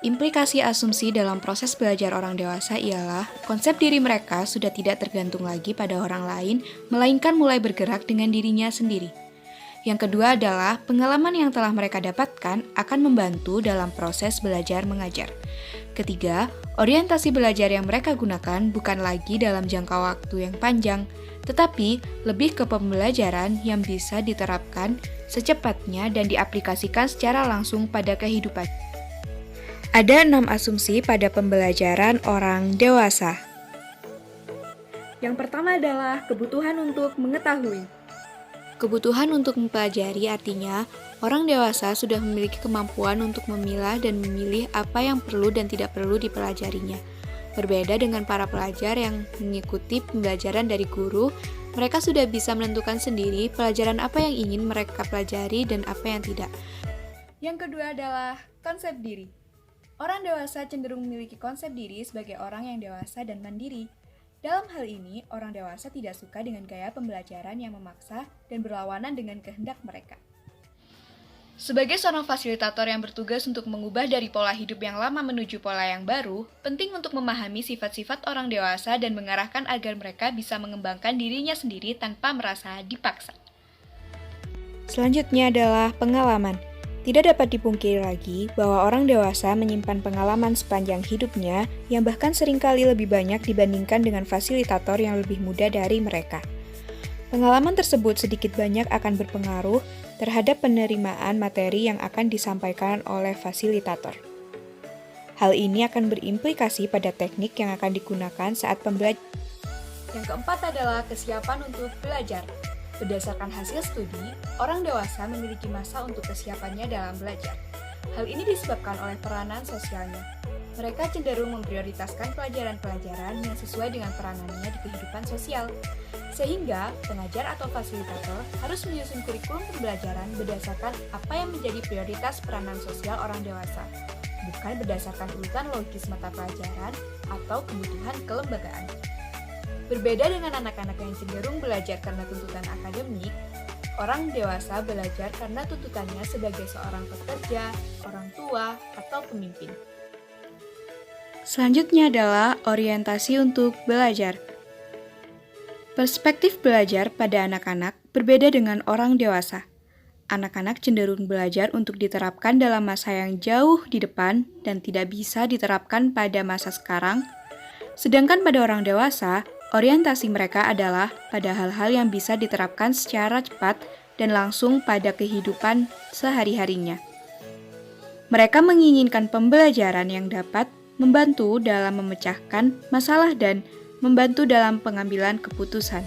Implikasi asumsi dalam proses belajar orang dewasa ialah konsep diri mereka sudah tidak tergantung lagi pada orang lain, melainkan mulai bergerak dengan dirinya sendiri. Yang kedua adalah pengalaman yang telah mereka dapatkan akan membantu dalam proses belajar mengajar. Ketiga, orientasi belajar yang mereka gunakan bukan lagi dalam jangka waktu yang panjang, tetapi lebih ke pembelajaran yang bisa diterapkan secepatnya dan diaplikasikan secara langsung pada kehidupan. Ada 6 asumsi pada pembelajaran orang dewasa. Yang pertama adalah kebutuhan untuk mengetahui. Kebutuhan untuk mempelajari artinya orang dewasa sudah memiliki kemampuan untuk memilah dan memilih apa yang perlu dan tidak perlu dipelajarinya. Berbeda dengan para pelajar yang mengikuti pembelajaran dari guru, mereka sudah bisa menentukan sendiri pelajaran apa yang ingin mereka pelajari dan apa yang tidak. Yang kedua adalah konsep diri. Orang dewasa cenderung memiliki konsep diri sebagai orang yang dewasa dan mandiri. Dalam hal ini, orang dewasa tidak suka dengan gaya pembelajaran yang memaksa dan berlawanan dengan kehendak mereka. Sebagai seorang fasilitator yang bertugas untuk mengubah dari pola hidup yang lama menuju pola yang baru, penting untuk memahami sifat-sifat orang dewasa dan mengarahkan agar mereka bisa mengembangkan dirinya sendiri tanpa merasa dipaksa. Selanjutnya adalah pengalaman. Tidak dapat dipungkiri lagi bahwa orang dewasa menyimpan pengalaman sepanjang hidupnya yang bahkan seringkali lebih banyak dibandingkan dengan fasilitator yang lebih muda dari mereka. Pengalaman tersebut sedikit banyak akan berpengaruh terhadap penerimaan materi yang akan disampaikan oleh fasilitator. Hal ini akan berimplikasi pada teknik yang akan digunakan saat pembelajaran. Yang keempat adalah kesiapan untuk belajar. Berdasarkan hasil studi, orang dewasa memiliki masa untuk kesiapannya dalam belajar. Hal ini disebabkan oleh peranan sosialnya. Mereka cenderung memprioritaskan pelajaran-pelajaran yang sesuai dengan peranannya di kehidupan sosial. Sehingga, pengajar atau fasilitator harus menyusun kurikulum pembelajaran berdasarkan apa yang menjadi prioritas peranan sosial orang dewasa, bukan berdasarkan urutan logis mata pelajaran atau kebutuhan kelembagaan. Berbeda dengan anak-anak yang cenderung belajar karena tuntutan akademik, orang dewasa belajar karena tuntutannya sebagai seorang pekerja, orang tua, atau pemimpin. Selanjutnya adalah orientasi untuk belajar. Perspektif belajar pada anak-anak berbeda dengan orang dewasa. Anak-anak cenderung belajar untuk diterapkan dalam masa yang jauh di depan dan tidak bisa diterapkan pada masa sekarang. Sedangkan pada orang dewasa, orientasi mereka adalah pada hal-hal yang bisa diterapkan secara cepat dan langsung pada kehidupan sehari-harinya. Mereka menginginkan pembelajaran yang dapat membantu dalam memecahkan masalah dan membantu dalam pengambilan keputusan.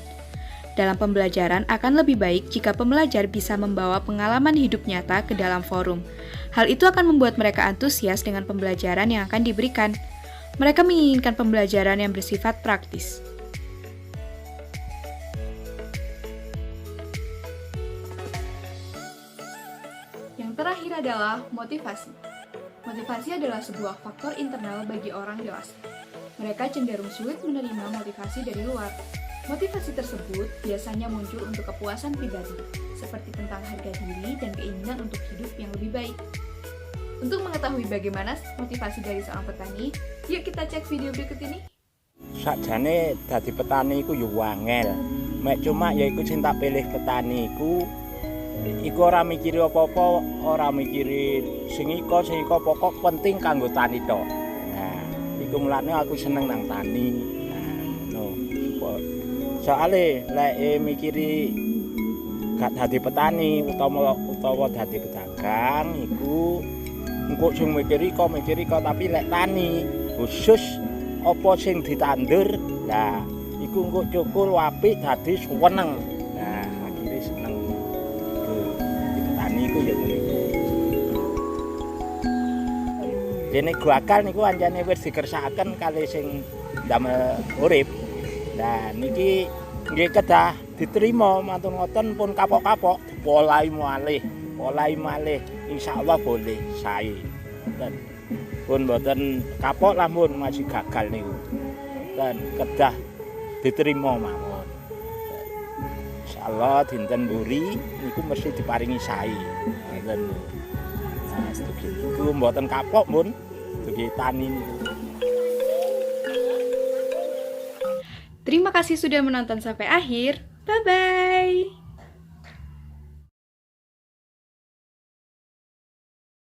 Dalam pembelajaran akan lebih baik jika pembelajar bisa membawa pengalaman hidup nyata ke dalam forum. Hal itu akan membuat mereka antusias dengan pembelajaran yang akan diberikan. Mereka menginginkan pembelajaran yang bersifat praktis. Terakhir adalah motivasi. Motivasi adalah sebuah faktor internal bagi orang dewasa. Mereka cenderung sulit menerima motivasi dari luar. Motivasi tersebut biasanya muncul untuk kepuasan pribadi, seperti tentang harga diri dan keinginan untuk hidup yang lebih baik. Untuk mengetahui bagaimana motivasi dari seorang petani, yuk kita cek video berikut ini. Sakjane dadi petani iku yo angel. Mek cuma ya iku sing tak pilih petani iku ora mikiri apa-apa, ora mikiri sing iko pokok penting kanggo tani tok. Nah, iku mulane aku seneng nang tani. Nah, ngono. Soale lek mikiri gak dadi petani utawa dadi pedagang iku engko sing mikiri kok tapi lek tani khusus apa sing ditandur. Lah, iku engko cukul apik dadi seneng. Nah, akhire seneng. Niku ya niku. Dene guakal niku anjane wis dikersakaken kali sing ndamel urip. Nah niki nggih kedah diterima mantun ngoten pun kapok-kapok polai malih insyaallah boleh sae. Pun mboten kapok lamun masih gagal niku. Dan kedah diterima mawon. insyaallah dinten mburi niku mesti diparingi sae. Ngoten. Nah, setuju niku mboten kapok mun dugi tani niku. Terima kasih sudah menonton sampai akhir. Bye-bye.